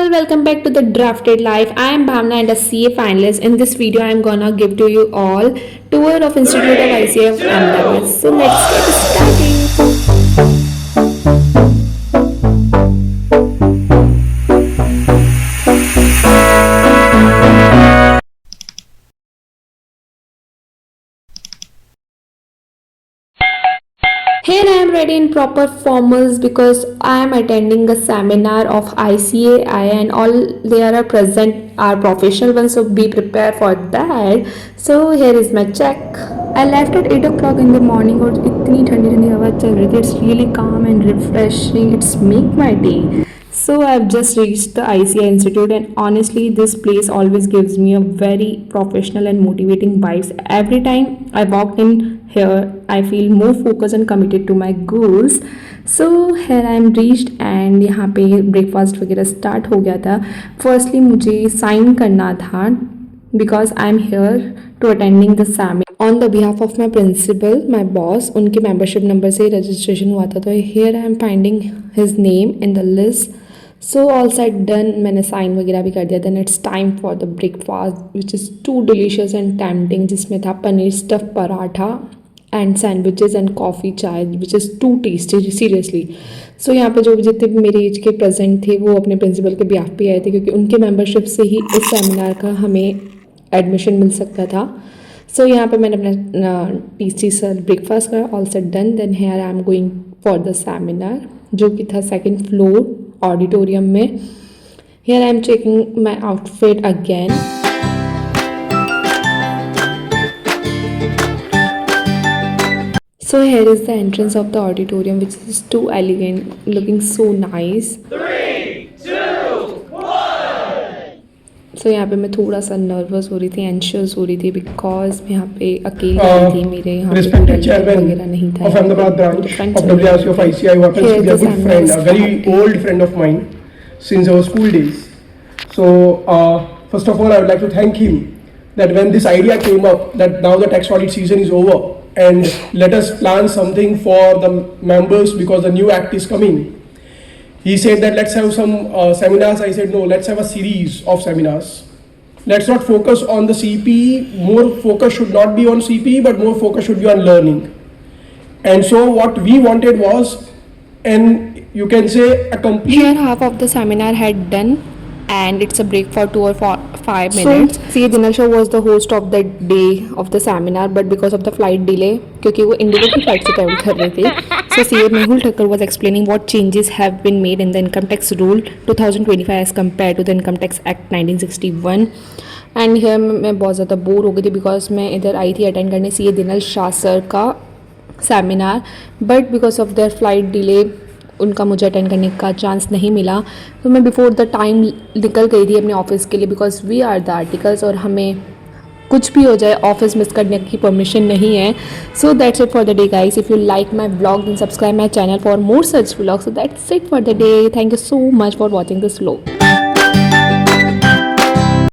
all, welcome back to the Drafted Life. I am Bhavna and a CA finalist. In this video, I am gonna give to you all tour of Institute of ICF Ahmedabad. So let's get started. Here I am ready in proper formals because I am attending a seminar of ICAI and all they are present are professional ones, so be prepared for that. So here is my check. I left at 8 o'clock in the morning और इतनी ठंडी ठंडी हवा चल रही थी. It's really calm and refreshing. It's make my day. So I've just reached the ICI Institute and honestly this place always gives me a very professional and motivating vibes. Every time I walk in here I feel more focused and committed to my goals. So here I am reached and यहाँ पे breakfast वगैरह start हो गया था. Firstly मुझे sign करना था because I am here to attending the seminar on the behalf of my principal, my boss. उनके membership number से registration हुआ था, तो here I am finding his name in the list. So all said done, मैंने sign वगैरह भी कर दिया. Then it's time for the breakfast which is too delicious and tempting, जिसमें था paneer stuff paratha and sandwiches and coffee chai which is too tasty seriously. So यहाँ पे जो जितने भी मेरे एज के प्रेजेंट थे वो अपने प्रिंसिपल के बिहाफ पे आए थे क्योंकि उनके मेंबरशिप से ही इस सेमिनार का हमें एडमिशन मिल सकता था. सो यहाँ पे मैंने अपना टेस्टी सा ब्रेकफास्ट करा. All set done. Then here I am going for the seminar जो कि था सेकेंड फ्लोर ऑडिटोरियम में. Here I am checking my outfit again. So here is the entrance of the auditorium which is too elegant, looking so nice. 3, 2, 1. So यहाँ पे मैं थोड़ा सा nervous हो रही थी, एंशियस हो रही थी बिकॉज मैं यहाँ पे अकेली थी. मेरे यहाँ पे वगैरह नहीं था. Of Ahmedabad branch of WRC of ICI, who happens to be a good friend, a very old friend of mine since our school days. So first of all, I would like to thank him that when this idea came up that now the tax audit season is over and let us plan something for the members because the new act is coming. He said that let's have some seminars. I said no, let's have a series of seminars. Let's not focus on the CPE. More focus should not be on CPE, but more focus should be on learning. And so what we wanted was, and you can say a complete. Here half of the seminar had done and it's a break for 2 or 5 minutes. So CA Dinal Shah was the host of the day of the seminar, but because of the flight delay, क्योंकि वो Indigo की flight से travel कर रहे थे, so CA Mehul Thakkar was explaining what changes have been made in the income tax rule 2025 as compared to the Income Tax Act 1961. And here मैं बहुत ज़्यादा बोर हो गई थी बिकॉज मैं इधर आई थी अटेंड करने CA दिनल शाह सर का seminar, but because of their flight delay उनका मुझे अटेंड करने का चांस नहीं मिला. तो मैं बिफोर द टाइम निकल गई थी अपने ऑफिस के लिए because we are the articles और हमें कुछ भी हो जाए ऑफिस मिस करने की परमिशन नहीं है. So that's it for the day guys. If you like my blog then subscribe my channel for more such vlog. So that's it for the day. Thank you so much for watching this vlog.